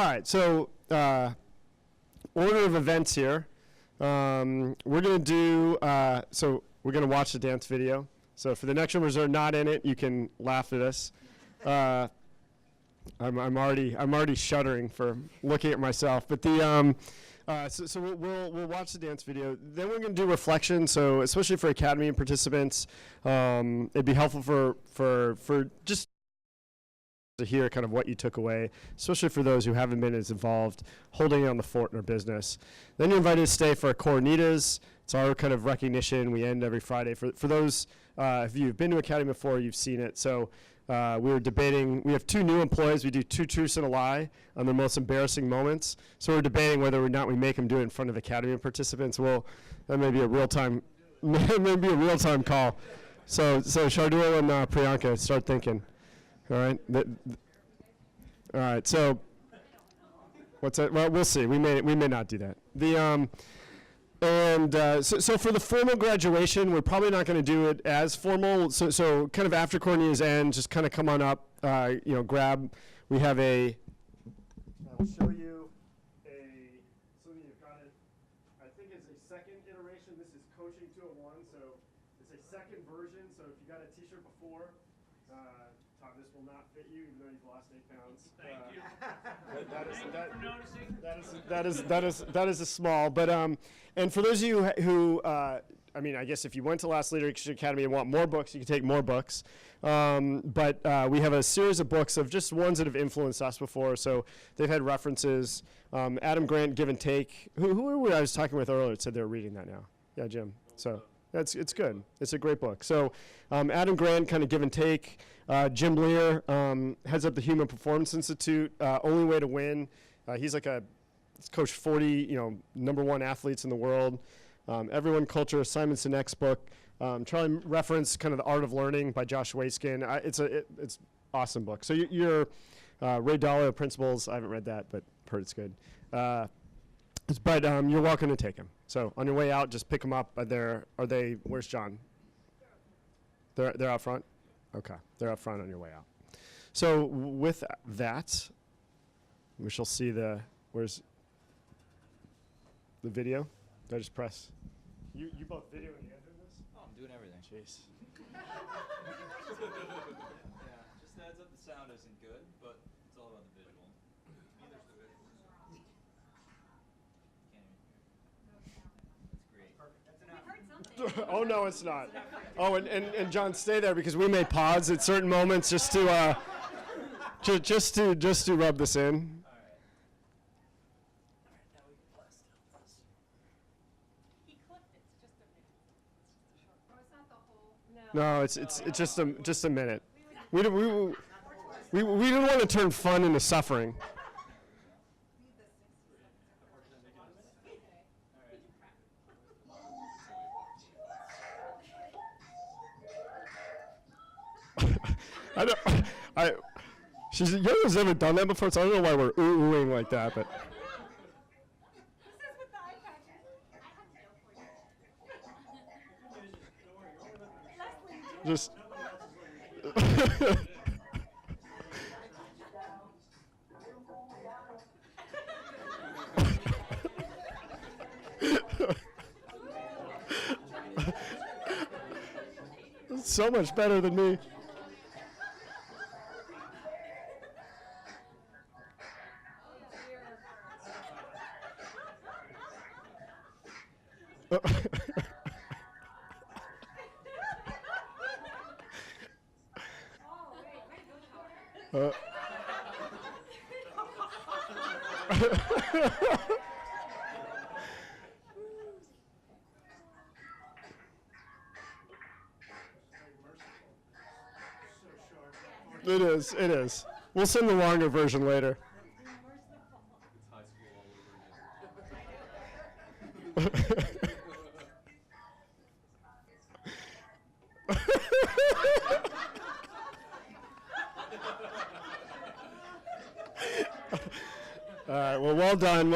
All right, so order of events here. We're going to do, we're going to watch the dance video. So for the next members that are not in it, you can laugh at us. I'm already shuddering for looking at myself. But we'll watch the dance video. Then we're going to do reflection. So especially for Academy participants, it'd be helpful for just to hear kind of what you took away, especially for those who haven't been as involved holding on the fort in our business. Then you're invited to stay for Coronitas. It's our kind of recognition. We end every Friday. For those, if you've been to Academy before, you've seen it. So we were debating, we have two new employees. We do 2 truths and a lie on their most embarrassing moments. So we're debating whether or not we make them do it in front of Academy participants. Well, that may be a real-time, maybe a real-time call. So Shardul and Priyanka, start thinking. All right. All right. So, what's that? Well, we'll see. We may not do that. So for the formal graduation, we're probably not going to do it as formal. So kind of after Cornelia's end, just kind of come on up. Grab. We have a. I'll show you something you've got it. I think it's a second iteration. This is Coaching 201. So it's a second version. So if you got a T-shirt before. Tom, this will not fit you, even though you've lost 8 pounds. Thank you. That is a small, but and for those of you who I guess if you went to Last Leadership Academy and want more books, you can take more books. But we have a series of books of just ones that have influenced us before. So they've had references. Adam Grant, Give and Take. Who I was talking with earlier said they were reading that now. Yeah, Jim. So. It's good. It's a great book. So Adam Grant, kind of Give and Take. Jim Lear heads up the Human Performance Institute. Only Way to Win. He's coached 40 #1 athletes in the world. Everyone Culture, Simon Sinek's book. Charlie referenced kind of The Art of Learning by Josh Waitzkin. It's awesome book. So you're Ray Dalio Principles. I haven't read that, but heard it's good. But you're welcome to take them. So on your way out, just pick them up. Where's John? They're out front? Okay, they're out front on your way out. So with that, we shall see where's the video? Did I just press? You both video and editing this? Oh, I'm doing everything. Jeez. Yeah, just adds up the sound isn't good, but it's all about the visual. Neither's the visual. Oh no, it's not. Oh, and John, stay there because we may pause at certain moments just to rub this in. No, it's just a minute. We didn't want to turn fun into suffering. Yoga's never done that before, so I don't know why we're oohing like that, but. Just. So much better than me. It is. We'll send the longer version later. All right, well, well done.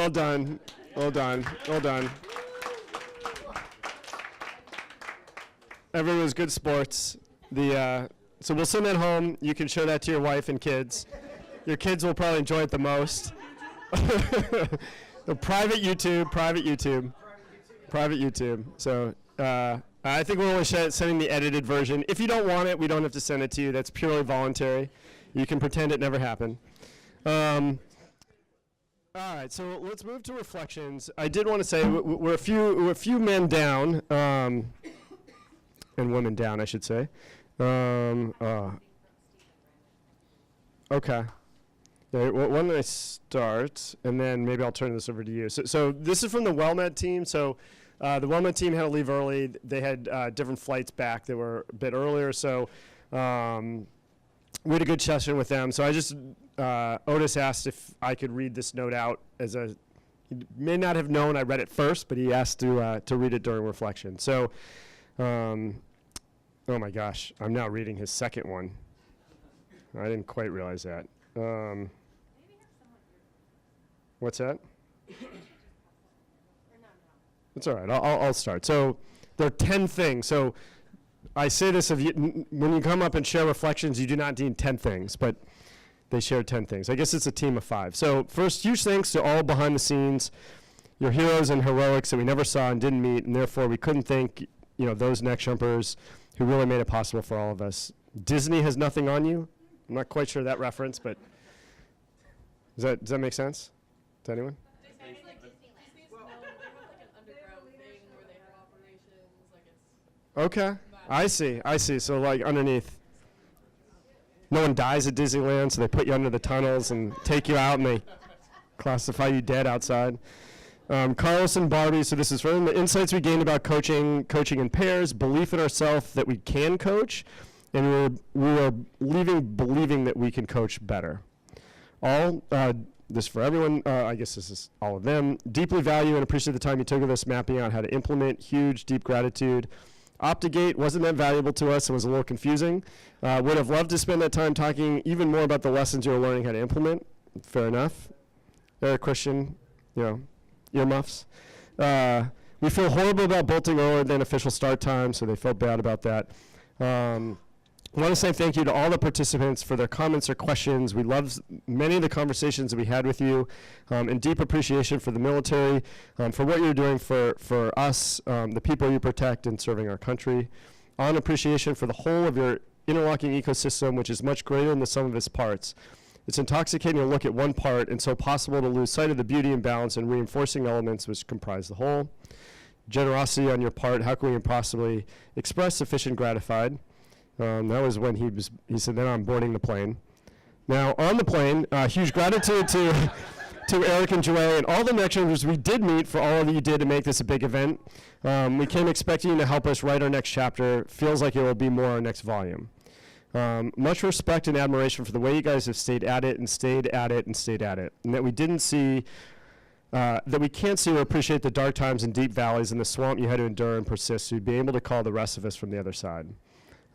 Everyone was good sports. So we'll send that home. You can show that to your wife and kids. Your kids will probably enjoy it the most. The private YouTube. So I think we're only sending the edited version. If you don't want it, we don't have to send it to you. That's purely voluntary. You can pretend it never happened. All right, so let's move to reflections. I did want to say we're a few men down, and women down, I should say. Okay. Yeah, why don't I start, and then maybe I'll turn this over to you. So this is from the WellMed team. So the WellMed team had to leave early. They had different flights back that were a bit earlier. So we had a good session with them. So I just, Otis asked if I could read this note out as a, he may not have known I read it first, but he asked to read it during reflection. So, oh my gosh, I'm now reading his second one. I didn't quite realize that. What's that? It's all right. I'll start. So there are 10 things. So I say this when you come up and share reflections, you do not need 10 things, but they share 10 things. I guess it's a team of 5. So first, huge thanks to all behind the scenes, your heroes and heroics that we never saw and didn't meet, and therefore we couldn't thank those neck jumpers who really made it possible for all of us. Disney has nothing on you. I'm not quite sure that reference, but does that make sense to anyone? Okay, I see. So like underneath, no one dies at Disneyland, so they put you under the tunnels and take you out, and they classify you dead outside. Carlos and Barbie, so this is from the insights we gained about coaching in pairs, belief in ourselves that we can coach, and we are leaving believing that we can coach better. All this for everyone, I guess this is all of them. Deeply value and appreciate the time you took with us mapping out how to implement. Huge, deep gratitude. Optigate wasn't that valuable to us. It was a little confusing. Would have loved to spend that time talking even more about the lessons you were learning how to implement. Fair enough. Eric Christian, earmuffs. We feel horrible about bolting earlier than official start time, so they felt bad about that. I want to say thank you to all the participants for their comments or questions. We loved many of the conversations that we had with you, and deep appreciation for the military, for what you're doing for us, the people you protect, and serving our country. On appreciation for the whole of your interlocking ecosystem, which is much greater than the sum of its parts. It's intoxicating to look at one part and so possible to lose sight of the beauty and balance and reinforcing elements which comprise the whole. Generosity on your part, how can we possibly express sufficient gratified? That was when he said, then I'm boarding the plane. Now, on the plane, huge gratitude to Eric and Joelle and all the next members we did meet for all that you did to make this a big event. We came expecting you to help us write our next chapter. Feels like it will be more our next volume. Much respect and admiration for the way you guys have stayed at it and stayed at it and stayed at it. And that we didn't see, that we can't see or appreciate the dark times and deep valleys and the swamp you had to endure and persist to be able to call the rest of us from the other side.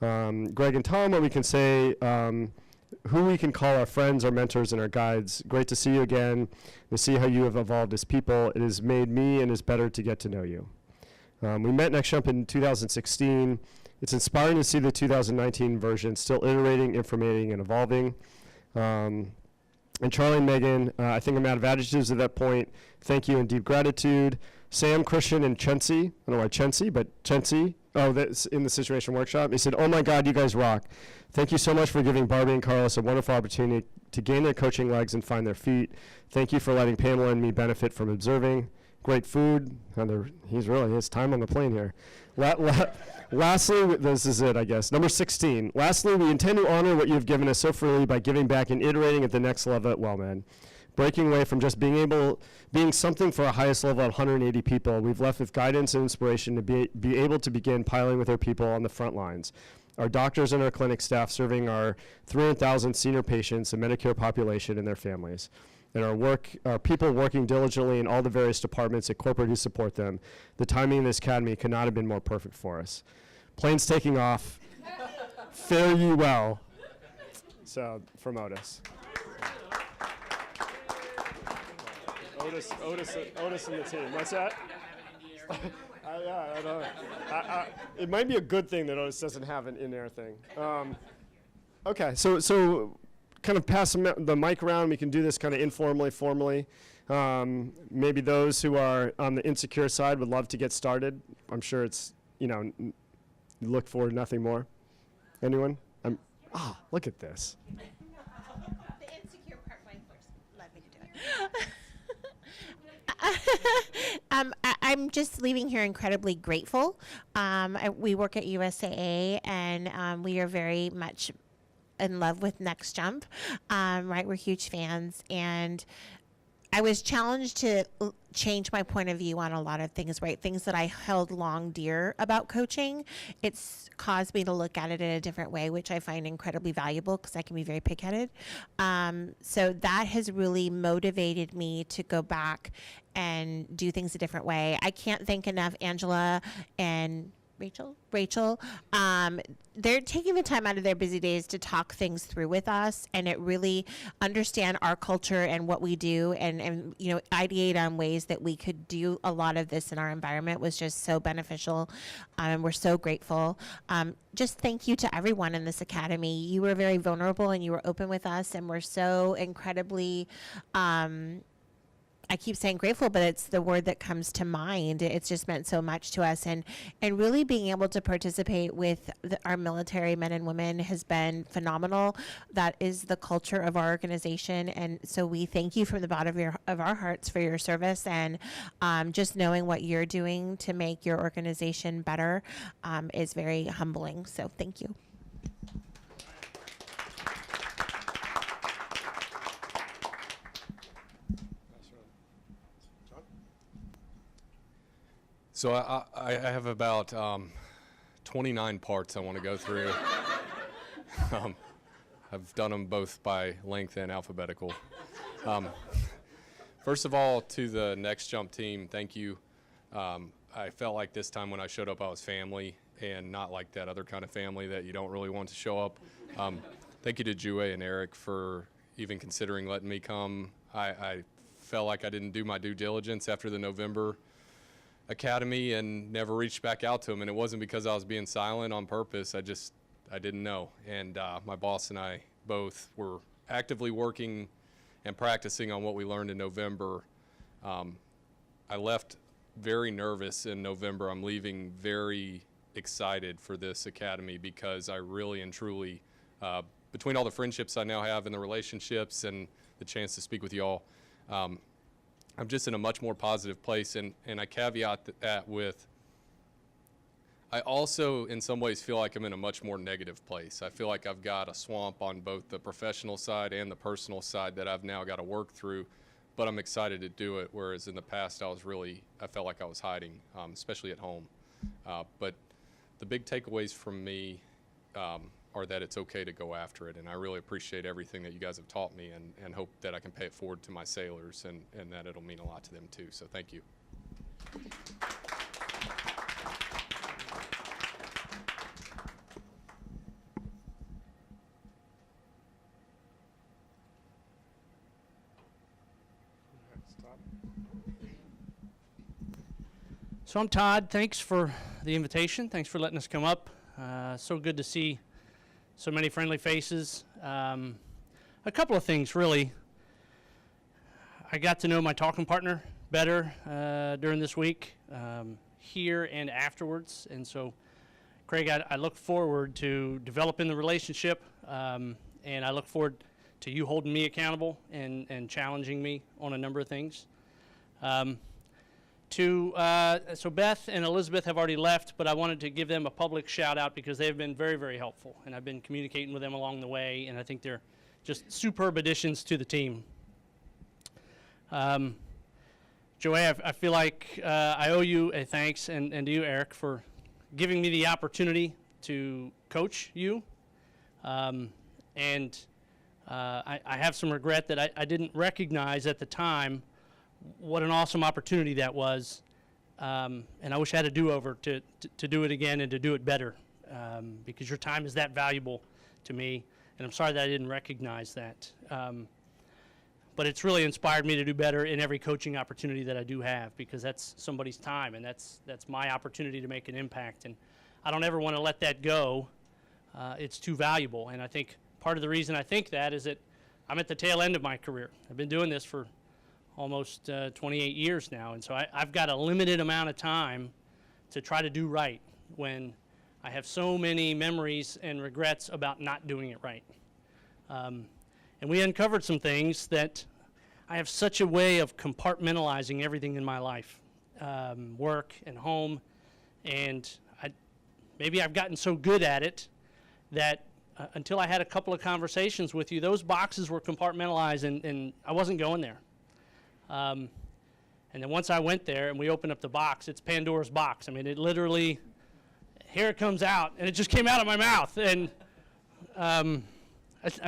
Greg and Tom, what we can say, who we can call our friends, our mentors, and our guides. Great to see you again, to see how you have evolved as people. It has made me and is better to get to know you. We met Next Jump in 2016. It's inspiring to see the 2019 version still iterating, informating, and evolving. And Charlie and Megan, I think I'm out of adjectives at that point. Thank you and deep gratitude. Sam, Christian, and Chensi, I don't know why Chensi, but Chensi, that's in the Situation Workshop. He said, oh my God, you guys rock. Thank you so much for giving Barbie and Carlos a wonderful opportunity to gain their coaching legs and find their feet. Thank you for letting Pamela and me benefit from observing. Great food. He's really, his time on the plane here. Lastly, this is it, I guess. Number 16. Lastly, we intend to honor what you have given us so freely by giving back and iterating at the next level at WellMed. Breaking away from just being something for our highest level of 180 people, we've left with guidance and inspiration to be able to begin piling with our people on the front lines. Our doctors and our clinic staff serving our 300,000 senior patients and Medicare population and their families. And our people working diligently in all the various departments at corporate who support them. The timing in this academy could not have been more perfect for us. Planes taking off. Fare ye well. So, from Otis. Otis and the team. What's that? I don't know. It might be a good thing that Otis doesn't have an in-air thing. Okay, so kind of pass the mic around. We can do this kind of informally, formally. Maybe those who are on the insecure side would love to get started. I'm sure it's, look for nothing more. Anyone? Look at this. The insecure part went first. Let me do it. I'm just leaving here incredibly grateful. We work at USAA, and we are very much in love with Next Jump. Right, we're huge fans, and I was challenged to change my point of view on a lot of things, right? Things that I held long dear about coaching. It's caused me to look at it in a different way, which I find incredibly valuable because I can be very pig-headed. So that has really motivated me to go back and do things a different way. I can't thank enough Angela and Rachel, they're taking the time out of their busy days to talk things through with us, and it really understand our culture and what we do, and ideate on ways that we could do a lot of this in our environment was just so beneficial, and we're so grateful. Just thank you to everyone in this academy. You were very vulnerable and you were open with us, and we're so incredibly I keep saying grateful, but it's the word that comes to mind. It's just meant so much to us, and really being able to participate with our military men and women has been phenomenal. That is the culture of our organization, and so we thank you from the bottom of our hearts for your service, and just knowing what you're doing to make your organization better is very humbling. So thank you. So I have about 29 parts I want to go through. I've done them both by length and alphabetical. First of all, to the Next Jump team, thank you. I felt like this time when I showed up I was family, and not like that other kind of family that you don't really want to show up. Thank you to Jue and Eric for even considering letting me come. I felt like I didn't do my due diligence after the November Academy and never reached back out to him, and it wasn't because I was being silent on purpose. I didn't know, and my boss and I both were actively working and practicing on what we learned in November. I left very nervous in November. I'm leaving very excited for this academy because I really and truly, between all the friendships I now have and the relationships and the chance to speak with y'all, I'm just in a much more positive place, and I caveat that with, I also in some ways feel like I'm in a much more negative place. I feel like I've got a swamp on both the professional side and the personal side that I've now got to work through, but I'm excited to do it, whereas in the past I felt like I was hiding, especially at home. But the big takeaways from me are that it's okay to go after it, and I really appreciate everything that you guys have taught me, and hope that I can pay it forward to my sailors, and that it'll mean a lot to them too, so thank you. So I'm Todd. Thanks for the invitation. Thanks for letting us come up. So good to see so many friendly faces. A couple of things, really. I got to know my talking partner better during this week, here and afterwards. And so, Craig, I look forward to developing the relationship, and I look forward to you holding me accountable and challenging me on a number of things. So Beth and Elizabeth have already left, but I wanted to give them a public shout out because they've been very, very helpful, and I've been communicating with them along the way, and I think they're just superb additions to the team. Joey, I feel like I owe you a thanks, and to you, Eric, for giving me the opportunity to coach you, and I have some regret that I didn't recognize at the time what an awesome opportunity that was, and I wish I had a do-over to do it again and to do it better, because your time is that valuable to me, and I'm sorry that I didn't recognize that. But it's really inspired me to do better in every coaching opportunity that I do have, because that's somebody's time, and that's my opportunity to make an impact, and I don't ever want to let that go. It's too valuable, and I think part of the reason I think that is that I'm at the tail end of my career. I've been doing this for almost 28 years now, and so I've got a limited amount of time to try to do right when I have so many memories and regrets about not doing it right. And we uncovered some things that I have such a way of compartmentalizing everything in my life, work and home, and maybe I've gotten so good at it that until I had a couple of conversations with you, those boxes were compartmentalized and I wasn't going there. And then once I went there and we opened up the box, it's Pandora's box. I mean, it literally, here it comes out, and it just came out of my mouth. And I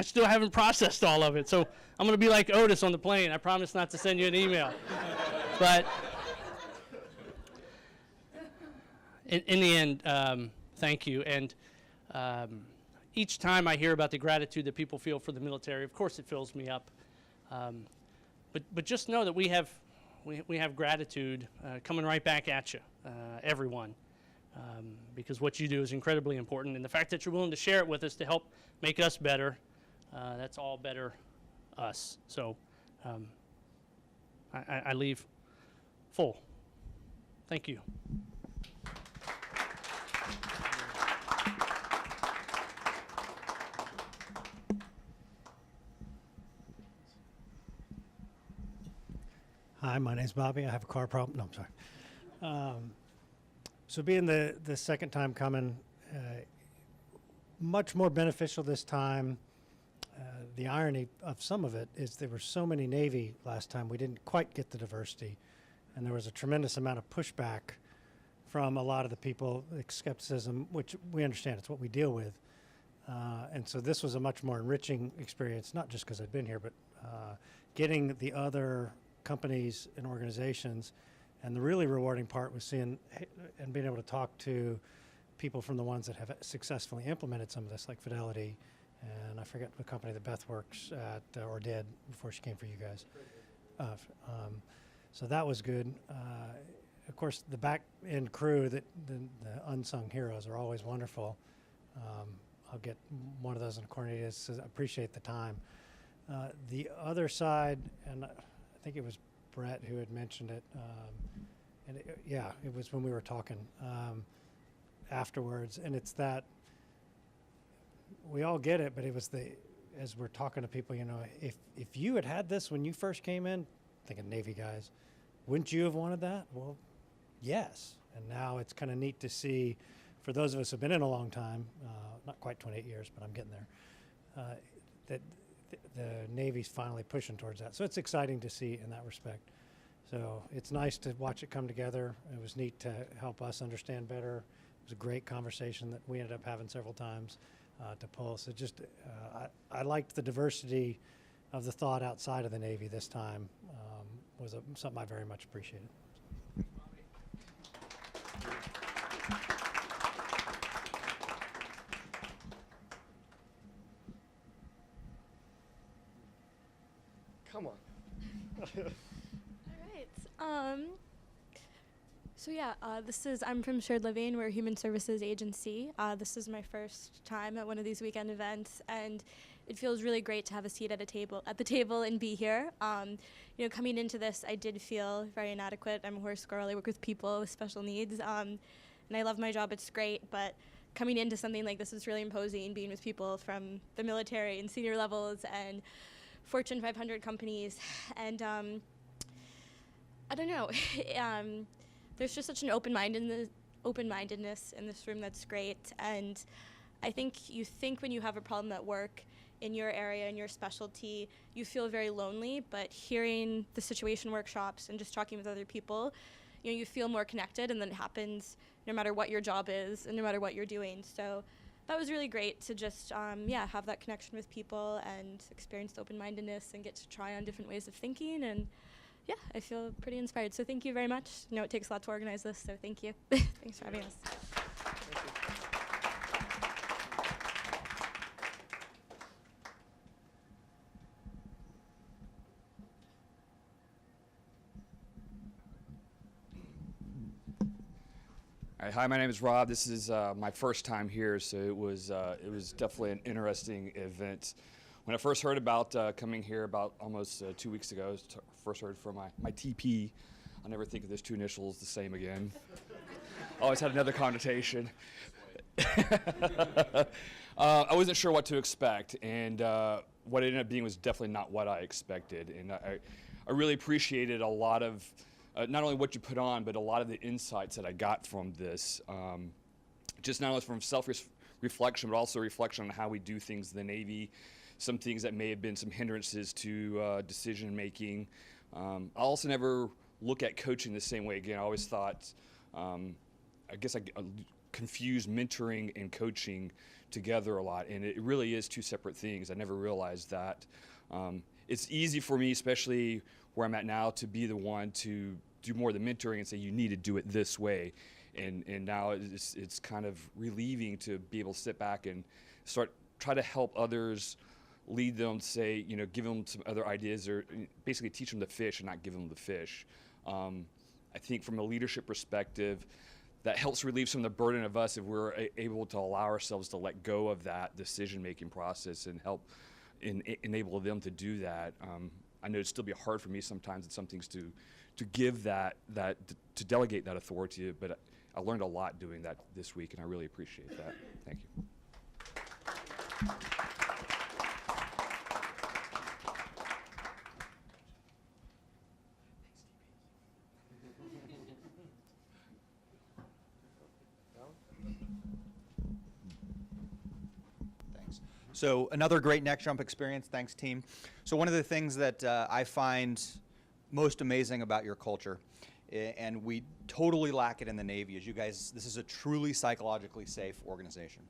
still haven't processed all of it. So I'm going to be like Otis on the plane. I promise not to send you an email. But in the end, thank you. And each time I hear about the gratitude that people feel for the military, of course it fills me up. But just know that we have gratitude coming right back at you, everyone, because what you do is incredibly important. And the fact that you're willing to share it with us to help make us better, that's all better us. So I leave full. Thank you. Hi, my name's Bobby. I have a car problem. No, I'm sorry. So being the second time coming, much more beneficial this time. The irony of some of it is there were so many Navy last time we didn't quite get the diversity, and there was a tremendous amount of pushback from a lot of the people, like skepticism, which we understand, it's what we deal with. And so this was a much more enriching experience, not just because I'd been here, but getting the other companies and organizations. And the really rewarding part was seeing and being able to talk to people from the ones that have successfully implemented some of this, like Fidelity, and I forget the company that Beth works at or did before she came for you guys. So that was good. Of course, the back end crew, the unsung heroes, are always wonderful. I'll get one of those in Cornelius. So I appreciate the time. The other side, and I think it was Brett who had mentioned it, and it was when we were talking afterwards, and it's that we all get it, but it was as we're talking to people, if you had this when you first came in, thinking Navy guys, wouldn't you have wanted that? Well, yes, and now it's kind of neat to see, for those of us who've been in a long time, not quite 28 years, but I'm getting there, that the Navy's finally pushing towards that. So it's exciting to see in that respect. So it's nice to watch it come together. It was neat to help us understand better. It was a great conversation that we ended up having several times to pull. So just, I liked the diversity of the thought outside of the Navy this time. Was something I very much appreciated. Come on. All right. So yeah, I'm from Shared Living. We're a human services agency. This is my first time at one of these weekend events, and it feels really great to have a seat at the table and be here. Coming into this, I did feel very inadequate. I'm a horse girl. I work with people with special needs, and I love my job. It's great, but coming into something like this is really imposing, being with people from the military and senior levels and Fortune 500 companies, and I don't know. There's just such an open-mindedness in this room that's great, and I think when you have a problem at work in your area, in your specialty, you feel very lonely, but hearing the situation workshops and just talking with other people, you feel more connected, and then it happens no matter what your job is and no matter what you're doing. So that was really great to just, have that connection with people and experience the open-mindedness and get to try on different ways of thinking. And yeah, I feel pretty inspired. So thank you very much. I know it takes a lot to organize this, so thank you. Thanks for having us. All right, hi, my name is Rob. This is my first time here, so it was definitely an interesting event. when I first heard about coming here about almost 2 weeks ago, first heard from my TP. I'll never think of those two initials the same again. Always had another connotation. I wasn't sure what to expect, and what it ended up being was definitely not what I expected. And I really appreciated a lot of not only what you put on, but a lot of the insights that I got from this. Just not only from self-reflection, but also reflection on how we do things in the Navy, some things that may have been some hindrances to decision making. I also never look at coaching the same way again. I always thought, I guess I confused mentoring and coaching together a lot, and it really is two separate things. I never realized that. It's easy for me, especially where I'm at now, to be the one to do more of the mentoring and say, you need to do it this way. And now it's kind of relieving to be able to sit back and try to help others, lead them, say, give them some other ideas, or basically teach them to fish and not give them the fish. I think from a leadership perspective, that helps relieve some of the burden of us if we're able to allow ourselves to let go of that decision-making process and help enable them to do that. I know it'd still be hard for me sometimes in some things to give that to delegate that authority, but I learned a lot doing that this week, and I really appreciate that. Thank you. Thanks. So another great Next Jump experience. Thanks, team. So one of the things that I find most amazing about your culture, and we totally lack it in the Navy, is you guys, this is a truly psychologically safe organization.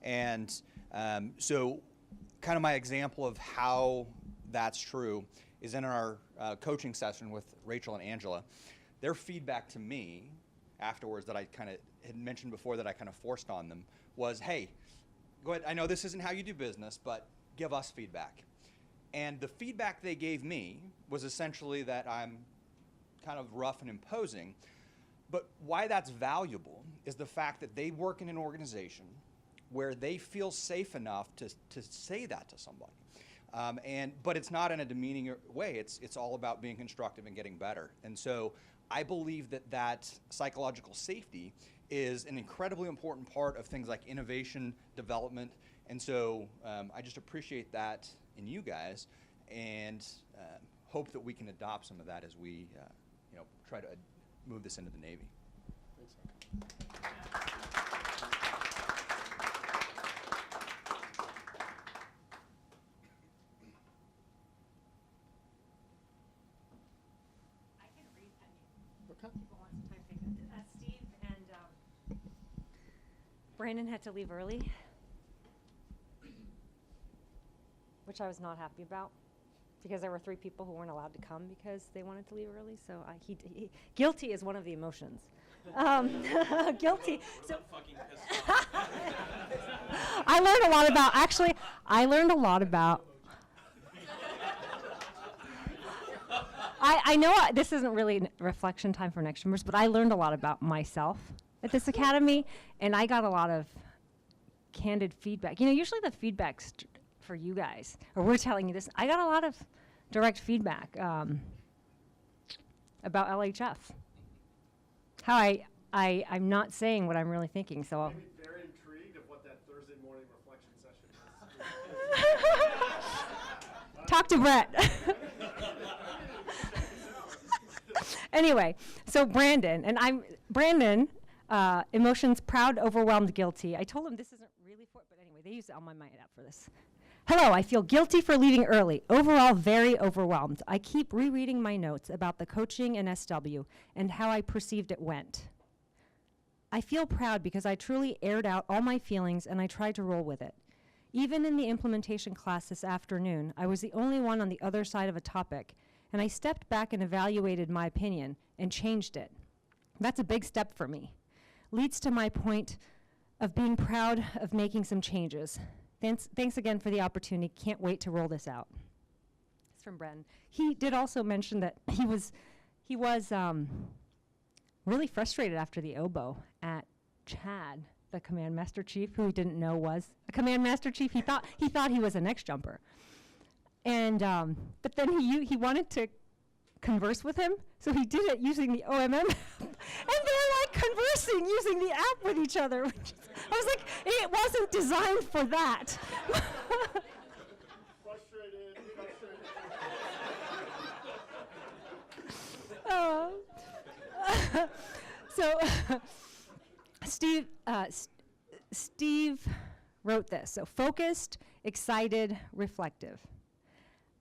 And so kind of my example of how that's true is in our coaching session with Rachel and Angela. Their feedback to me afterwards, that I kind of had mentioned before, that I kind of forced on them, was, hey, go ahead, I know this isn't how you do business, but give us feedback. And the feedback they gave me was essentially that I'm kind of rough and imposing. But why that's valuable is the fact that they work in an organization where they feel safe enough to say that to somebody. But it's not in a demeaning way. It's all about being constructive and getting better. And so I believe that psychological safety is an incredibly important part of things like innovation, development. And so I just appreciate that in you guys, and hope that we can adopt some of that as we try to move this into the Navy. Steve and Brandon had to leave early, which I was not happy about, because there were 3 people who weren't allowed to come because they wanted to leave early. So he guilty is one of the emotions. Guilty. So I learned a lot about. Actually, I learned a lot about. I know this isn't really reflection time for Next Jumpers, but I learned a lot about myself at this academy, and I got a lot of candid feedback. Usually the feedback's for you guys, or we're telling you this. I got a lot of direct feedback about LHF. How I'm not saying what I'm really thinking, so I'll. I'm very intrigued of what that Thursday morning reflection session is. Talk to Brett. Anyway, so Brandon, emotions, proud, overwhelmed, guilty. I told him this isn't really for it, but anyway, they used it on my mind app for this. Hello, I feel guilty for leaving early. Overall, very overwhelmed. I keep rereading my notes about the coaching and SW and how I perceived it went. I feel proud because I truly aired out all my feelings and I tried to roll with it. Even in the implementation class this afternoon, I was the only one on the other side of a topic, and I stepped back and evaluated my opinion and changed it. That's a big step for me. Leads to my point of being proud of making some changes. Thanks again for the opportunity. Can't wait to roll this out. It's from Bren. He did also mention that he was really frustrated after the oboe at Chad the Command Master Chief, who he didn't know was a Command Master Chief. He thought he was a next jumper. And but then he wanted to converse with him, so he did it using the OMM app. And they're like conversing using the app with each other. I was like, it wasn't designed for that. So Steve wrote this. So focused, excited, reflective.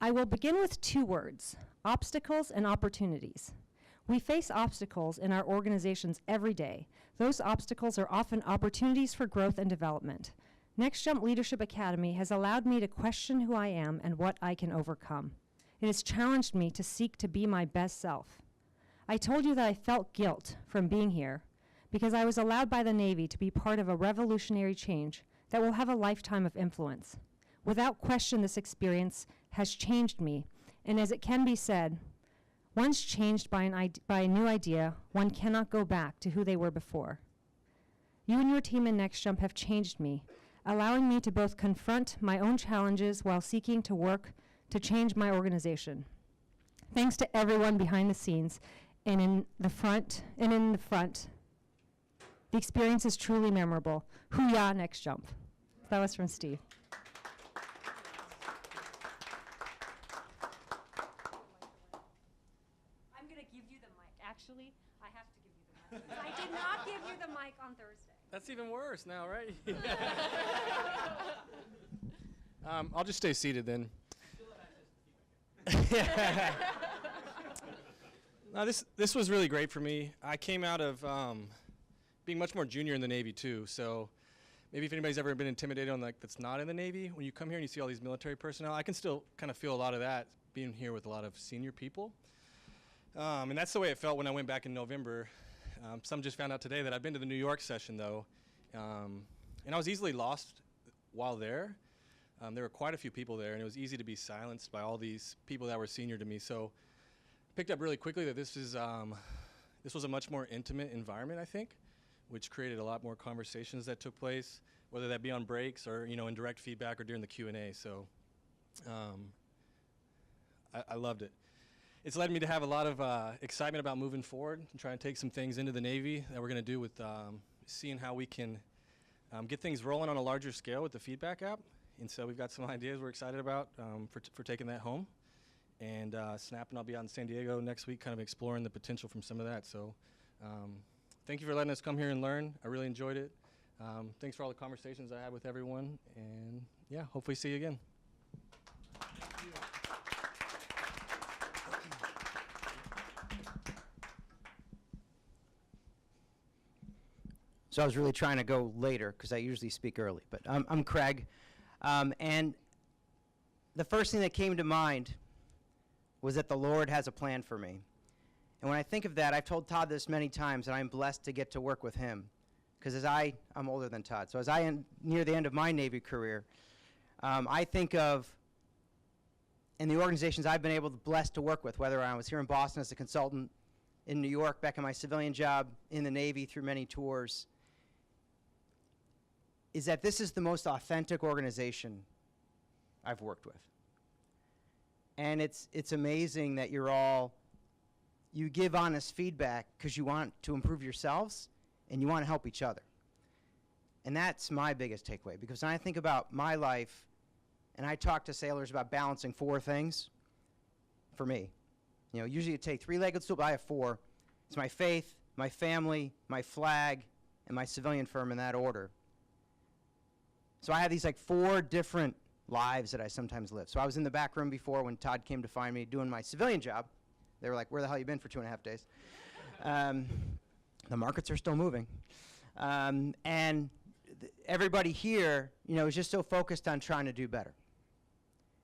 I will begin with 2 words, obstacles and opportunities. We face obstacles in our organizations every day. Those obstacles are often opportunities for growth and development. Next Jump Leadership Academy has allowed me to question who I am and what I can overcome. It has challenged me to seek to be my best self. I told you that I felt guilt from being here because I was allowed by the Navy to be part of a revolutionary change that will have a lifetime of influence. Without question, this experience has changed me, and as it can be said, once changed by a new idea, one cannot go back to who they were before. You and your team in Next Jump have changed me, allowing me to both confront my own challenges while seeking to work to change my organization. Thanks to everyone behind the scenes and in the front. The experience is truly memorable. Hoo-yah, Next Jump. That was from Steve. I'm going to give you the mic. Actually, I have to give you the mic. I did not give you the mic on Thursday. That's even worse now, right? I'll just stay seated then. No, this was really great for me. I came out of being much more junior in the Navy too, so maybe if anybody's ever been intimidated on that's not in the Navy, when you come here and you see all these military personnel, I can still kind of feel a lot of that being here with a lot of senior people. And that's the way it felt when I went back in November. Some just found out today that I've been to the New York session though, and I was easily lost while there. There were quite a few people there, and it was easy to be silenced by all these people that were senior to me. So picked up really quickly that this was a much more intimate environment, I think, which created a lot more conversations that took place, whether that be on breaks or in direct feedback or during the Q&A. So I loved it. It's led me to have a lot of excitement about moving forward and trying to take some things into the Navy that we're going to do with seeing how we can get things rolling on a larger scale with the feedback app. And so we've got some ideas we're excited about for taking that home. And Snap and I'll be out in San Diego next week kind of exploring the potential from some of that. So thank you for letting us come here and learn. I really enjoyed it. Thanks for all the conversations I had with everyone. And yeah, hopefully see you again. So I was really trying to go later because I usually speak early. But I'm Craig. And the first thing that came to mind was that the Lord has a plan for me. And when I think of that, I've told Todd this many times, and I'm blessed to get to work with him. Because I'm older than Todd, so as I am near the end of my Navy career, I think of, in the organizations I've been blessed to work with, whether I was here in Boston as a consultant, in New York, back in my civilian job, in the Navy through many tours, is that this is the most authentic organization I've worked with. And it's amazing that you give honest feedback because you want to improve yourselves and you want to help each other. And that's my biggest takeaway, because when I think about my life and I talk to sailors about balancing 4 things, for me, usually you take 3-legged stool, but I have 4. It's my faith, my family, my flag, and my civilian firm in that order. So I have these 4 different lives that I sometimes live. So I was in the back room before when Todd came to find me doing my civilian job. They were like, where the hell you been for 2.5 days? The markets are still moving. And everybody here, is just so focused on trying to do better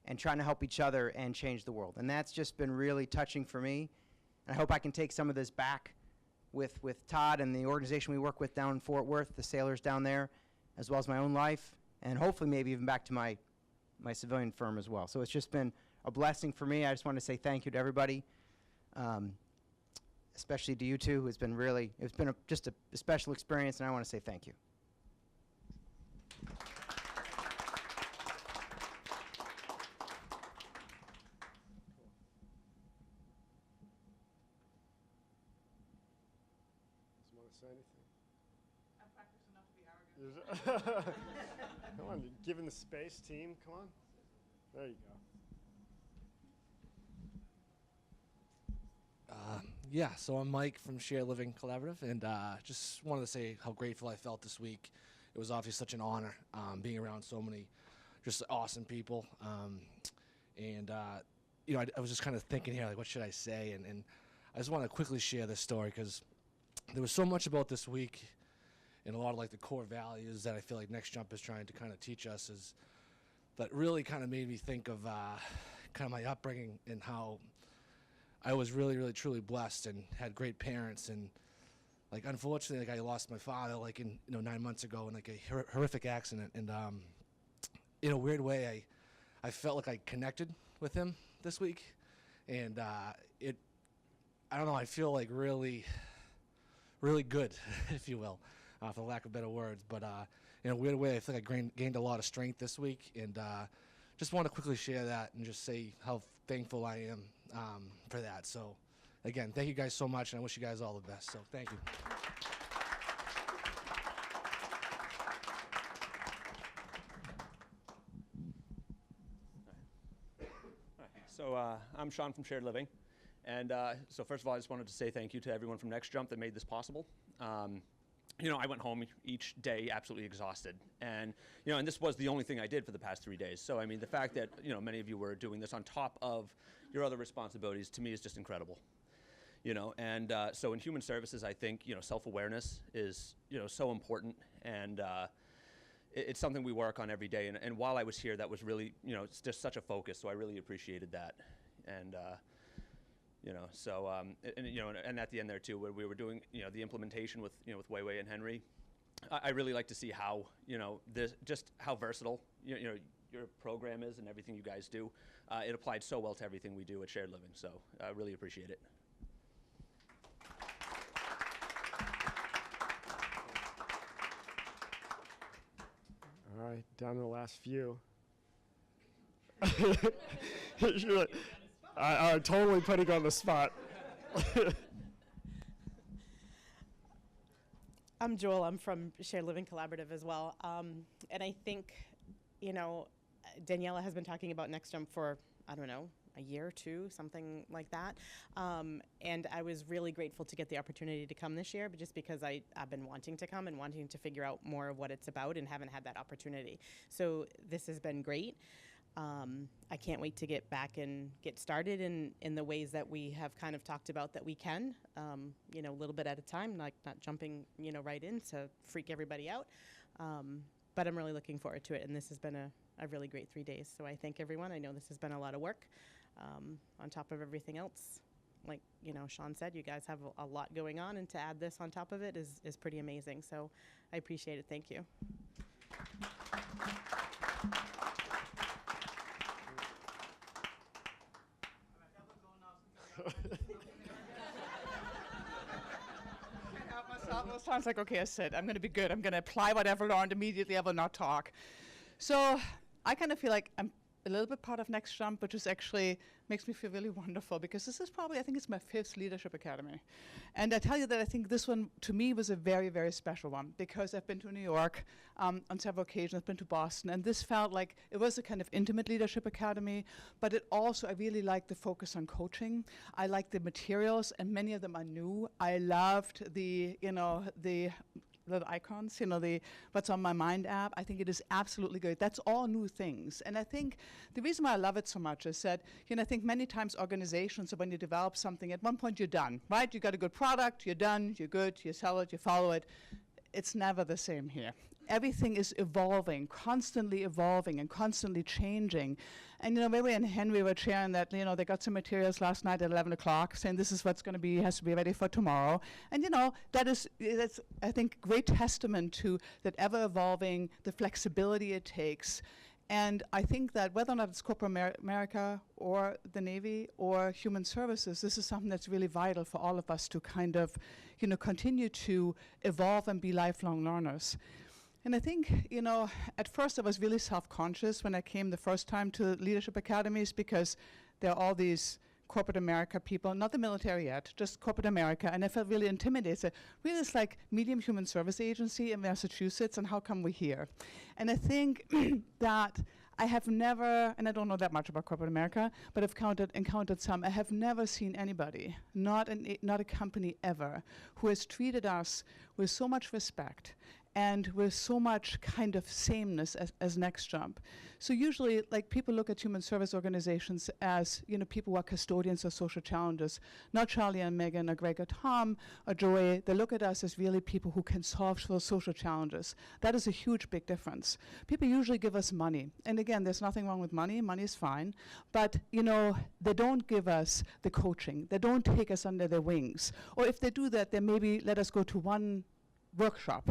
and trying to help each other and change the world. And that's just been really touching for me. And I hope I can take some of this back with Todd and the organization we work with down in Fort Worth, the sailors down there, as well as my own life, and hopefully maybe even back to my civilian firm as well. So it's just been a blessing for me. I just want to say thank you to everybody, especially to you two. It's been just a special experience, and I want to say thank you. Come on, given the space, team. Come on. There you go. Yeah, so I'm Mike from Shared Living Collaborative, and just wanted to say how grateful I felt this week. It was obviously such an honor being around so many just awesome people. You know, I was just kind of thinking here, like, what should I say? And I just want to quickly share this story because there was so much about this week and a lot of like the core values that I feel like Next Jump is trying to kind of teach us is that really kind of made me think of kind of my upbringing and how I was really, really, truly blessed and had great parents. And like, unfortunately, like I lost my father like in 9 months ago in like a horrific accident. And in a weird way, I felt like I connected with him this week, and I don't know, I feel like really, really good, if you will, for lack of better words. But in a weird way, I feel like I gained a lot of strength this week, and just want to quickly share that and just say how thankful I am for that. So, again, thank you guys so much, and I wish you guys all the best. So, thank you. So I'm Sean from Shared Living, and so first of all, I just wanted to say thank you to everyone from Next Jump that made this possible. You know, I went home each day absolutely exhausted, and and this was the only thing I did for the past 3 days. So I mean, the fact that many of you were doing this on top of your other responsibilities to me is just incredible. And so in human services, I think self-awareness is so important, and it's something we work on every day. And while I was here, that was really it's just such a focus. So I really appreciated that, and so and at the end there too, where we were doing the implementation with with Weiwei and Henry, I really like to see how this just how versatile your program is and everything you guys do. It applied so well to everything we do at Shared Living. So I really appreciate it. All right, down to the last few. You're like, I'm totally putting on the spot. I'm Joel. I'm from Shared Living Collaborative as well. And I think, Daniela has been talking about Next Jump for, I don't know, a year or two, something like that. And I was really grateful to get the opportunity to come this year, but just because I've been wanting to come and wanting to figure out more of what it's about and haven't had that opportunity. So this has been great. I can't wait to get back and get started in the ways that we have kind of talked about that we can, a little bit at a time, like not jumping, right in to freak everybody out. But I'm really looking forward to it. And this has been a really great 3 days. So I thank everyone. I know this has been a lot of work on top of everything else. Like, Sean said, you guys have a lot going on, and to add this on top of it is pretty amazing. So I appreciate it. Thank you. Those times like, okay, I said, I'm going to be good. I'm going to apply whatever I learned immediately. I will not talk. So I kind of feel like I'm a little bit part of Next Jump, which is actually makes me feel really wonderful, because this is probably, I think it's my 5th Leadership Academy. And I tell you that I think this one, to me, was a very, very special one, because I've been to New York on several occasions, I've been to Boston, and this felt like it was a kind of intimate Leadership Academy, but it also, I really liked the focus on coaching. I liked the materials, and many of them are new. I loved the, the little icons, the What's on My Mind app. I think it is absolutely good. That's all new things. And I think the reason why I love it so much is that, I think many times organizations, when you develop something, at one point you're done, right? You got a good product, you're done, you're good, you sell it, you follow it. It's never the same here. Everything is evolving, constantly evolving and constantly changing. And Weiwei and Henry were sharing that, they got some materials last night at 11 o'clock saying this is what's going to be, has to be ready for tomorrow. And that's, I think, great testament to that ever evolving, the flexibility it takes. And I think that whether or not it's corporate America or the Navy or human services, this is something that's really vital for all of us to kind of, continue to evolve and be lifelong learners. And I think, at first I was really self-conscious when I came the first time to leadership academies, because there are all these corporate America people, not the military yet, just corporate America, and I felt really intimidated. Really, it's like medium human service agency in Massachusetts, and how come we're here? And I think that I have never, and I don't know that much about corporate America, but I've encountered some. I have never seen anybody, not a company ever, who has treated us with so much respect and with so much kind of sameness as NextJump. So usually, like, people look at human service organizations as, you know, people who are custodians of social challenges, not Charlie and Megan or Greg or Tom or Joey. They look at us as really people who can solve those social challenges. That is a huge, big difference. People usually give us money. And again, there's nothing wrong with money. Money is fine. But, you know, they don't give us the coaching. They don't take us under their wings. Or if they do that, they maybe let us go to one workshop.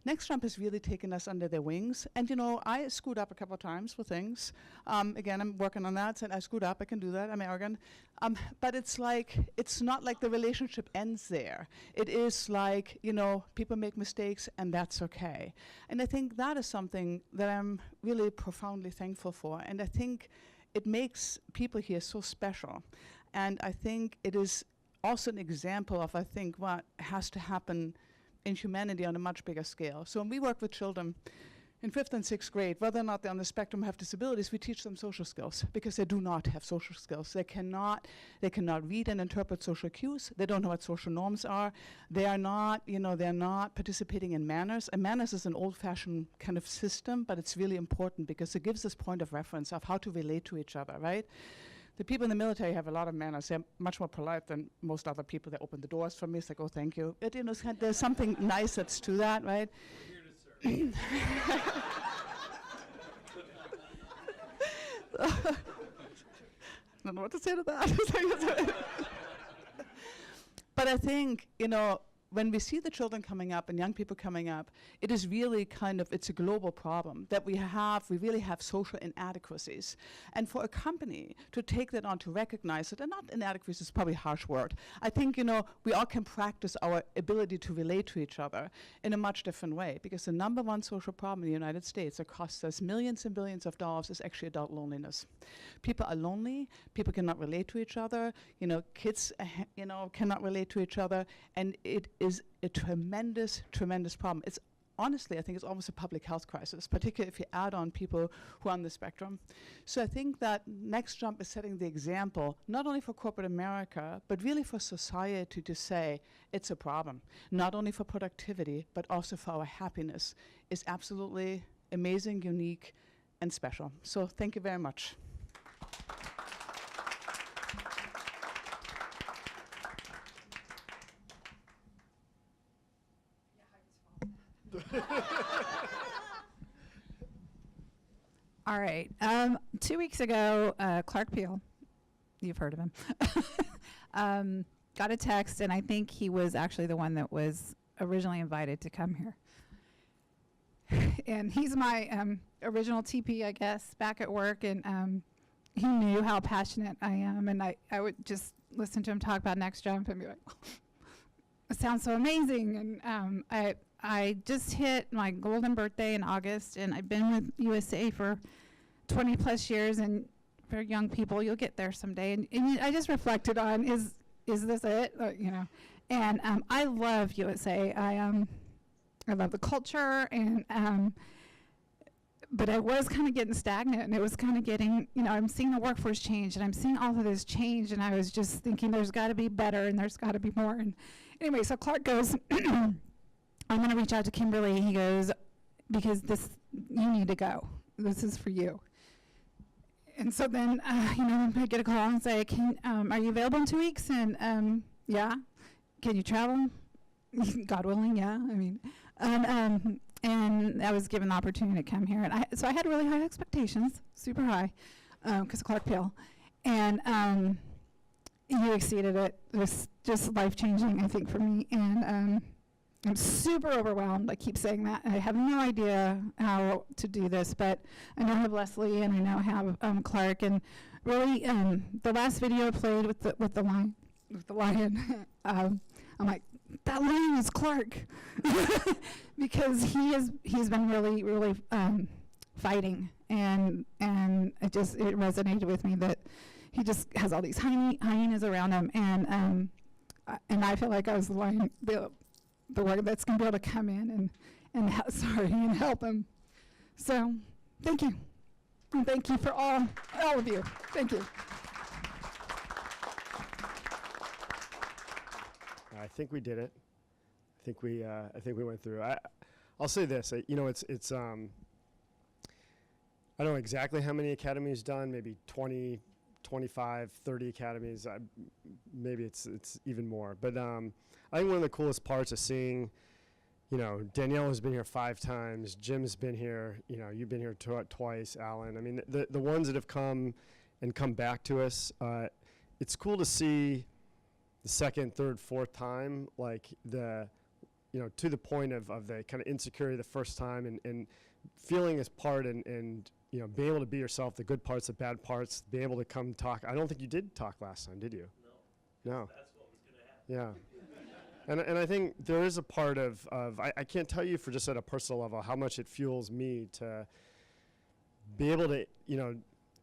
NextJump has really taken us under their wings. And, you know, I screwed up a couple of times with things. Again, I'm working on that. And I screwed up. I can do that. I'm arrogant. But it's like, it's not like the relationship ends there. It is like, you know, people make mistakes, and that's okay. And I think that is something that I'm really profoundly thankful for. And I think it makes people here so special. And I think it is also an example of, I think, what has to happen in humanity on a much bigger scale. So when we work with children in 5th and 6th grade, whether or not they're on the spectrum have disabilities, we teach them social skills because they do not have social skills. They cannot read and interpret social cues. They don't know what social norms are. They are not, you know, they're not participating in manners. And manners is an old-fashioned kind of system, but it's really important because it gives us point of reference of how to relate to each other, right? The people in the military have a lot of manners. They're much more polite than most other people. They open the doors for me. It's like, oh, thank you. But, you know, there's something nice that's to that, right? We're here to serve. I don't know what to say to that. But I think, you know, when we see the children coming up and young people coming up, it is really kind of, it's a global problem that we really have social inadequacies. And for a company to take that on, to recognize it, and not inadequacies is probably a harsh word. I think, you know, we all can practice our ability to relate to each other in a much different way, because the #1 social problem in the United States that costs us millions and billions of dollars is actually adult loneliness. People are lonely, people cannot relate to each other, you know, kids, you know, cannot relate to each other, and it is a tremendous, tremendous problem. It's honestly, I think it's almost a public health crisis, particularly if you add on people who are on the spectrum. So I think that NextJump is setting the example, not only for corporate America, but really for society to say it's a problem, not only for productivity, but also for our happiness, is absolutely amazing, unique, and special. So thank you very much. All right. 2 weeks ago, Clark Peel, you've heard of him, got a text, and I think he was actually the one that was originally invited to come here. And he's my original TP, I guess, back at work, and he knew how passionate I am, and I would just listen to him talk about NextJump and be like, it sounds so amazing. And I just hit my golden birthday in August, and I've been with USA for 20 plus years, and for young people, you'll get there someday. And I just reflected on, is this it? You know, and I love USA. I love the culture, and but I was kind of getting stagnant, and it was kind of getting, you know, I'm seeing the workforce change, and I'm seeing all of this change, and I was just thinking there's got to be better, and there's got to be more. And anyway, so Clark goes, I'm going to reach out to Kimberly. He goes, because you need to go. This is for you. And so then, you know, I get a call and say, are you available in 2 weeks? And yeah. Can you travel? God willing, yeah. I mean, and I was given the opportunity to come here. And so I had really high expectations, super high, because Clark Peel. And you exceeded it. It was just life-changing, I think, for me. And I'm super overwhelmed. I keep saying that. I have no idea how to do this, but I now have Leslie, and I now have Clark. And really, the last video I played with the lion, I'm like, that lion is Clark, because he's been really, really fighting, and it resonated with me that he just has all these hyenas around him, and I feel like I was the one that's going to be able to come in and help him. So, thank you, and thank you for all of you. Thank you. I think we did it. I think we went through. I'll say this. It's I don't know exactly how many academies done. Maybe 20, 25, 30 academies. Maybe it's even more. But I think one of the coolest parts of seeing, Danielle has been here 5 times. Jim's been here. You've been here twice. Alan. I mean, the ones that have come back to us. It's cool to see the second, third, fourth time, like to the point of the kind of insecurity the first time and feeling as part and being able to be yourself, the good parts, the bad parts, being able to come talk. I don't think you did talk last time, did you? No. That's what was going to happen. Yeah. And I think there is a part of I can't tell you for just at a personal level how much it fuels me to be able to,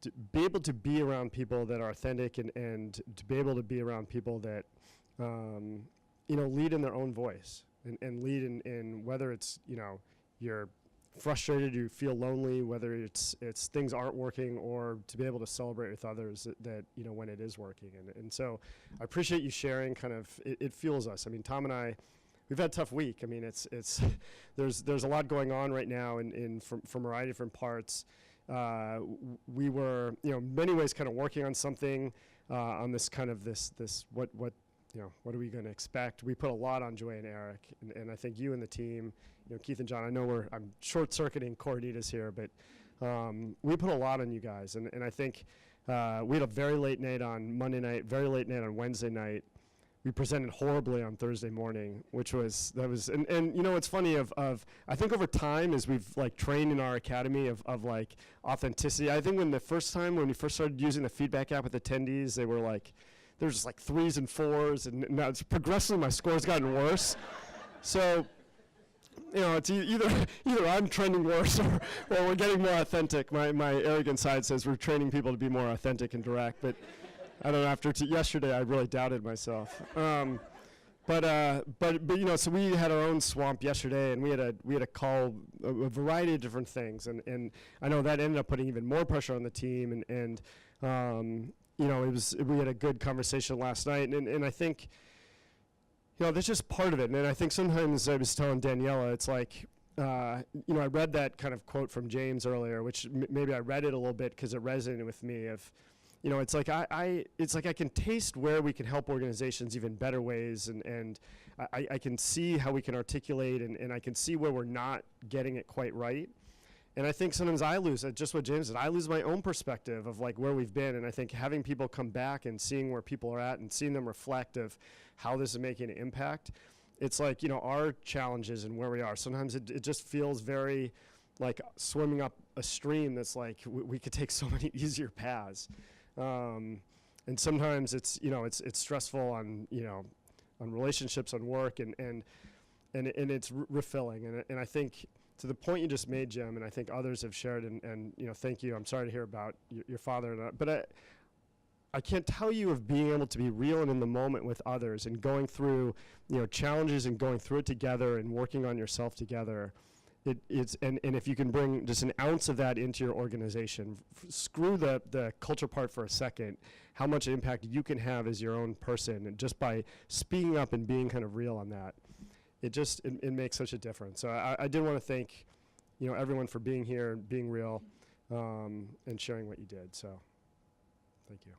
to be able to be around people that are authentic and to be able to be around people that, lead in their own voice and lead in whether it's, you're frustrated, you feel lonely, whether it's things aren't working, or to be able to celebrate with others that when it is working. And so I appreciate you sharing kind of, it fuels us. I mean, Tom and I, we've had a tough week. I mean, it's there's a lot going on right now from a variety of different parts. We were, in many ways kind of working on something on this kind of this what are we going to expect? We put a lot on Joy and Eric, and I think you and the team, Keith and John, I know I'm short-circuiting Coronitas here, but we put a lot on you guys, and I think we had a very late night on Monday night, very late night on Wednesday night. We presented horribly on Thursday morning, and it's funny I think over time as we've like trained in our academy of like authenticity. I think when we first started using the feedback app with attendees, they were like, there was just like 3s and 4s, and now it's progressively my score's gotten worse. So, it's either I'm trending worse or we're getting more authentic. My arrogant side says we're training people to be more authentic and direct, but I don't know, after yesterday I really doubted myself. But so we had our own swamp yesterday, and we had a call a variety of different things, and I know that ended up putting even more pressure on the team, and we had a good conversation last night, and I think, that's just part of it. And I think sometimes I was telling Daniela, it's like, I read that kind of quote from James earlier, which maybe I read it a little bit because it resonated with me of, it's like it's like I can taste where we can help organizations even better ways, and I can see how we can articulate, and I can see where we're not getting it quite right. And I think sometimes I lose, just what James said, I lose my own perspective of like where we've been. And I think having people come back and seeing where people are at and seeing them reflect of how this is making an impact, it's like, our challenges and where we are. Sometimes it just feels very like swimming up a stream that's like, we could take so many easier paths. And sometimes it's, it's stressful on relationships, on work, and it's refilling. And I think, to the point you just made, Jim, and I think others have shared, and thank you. I'm sorry to hear about your father, but I can't tell you of being able to be real and in the moment with others and going through, challenges and going through it together and working on yourself together. It's and if you can bring just an ounce of that into your organization, screw the culture part for a second, how much impact you can have as your own person, and just by speaking up and being kind of real on that. It makes such a difference. So I did want to thank, everyone for being here and being real, and sharing what you did. So, thank you.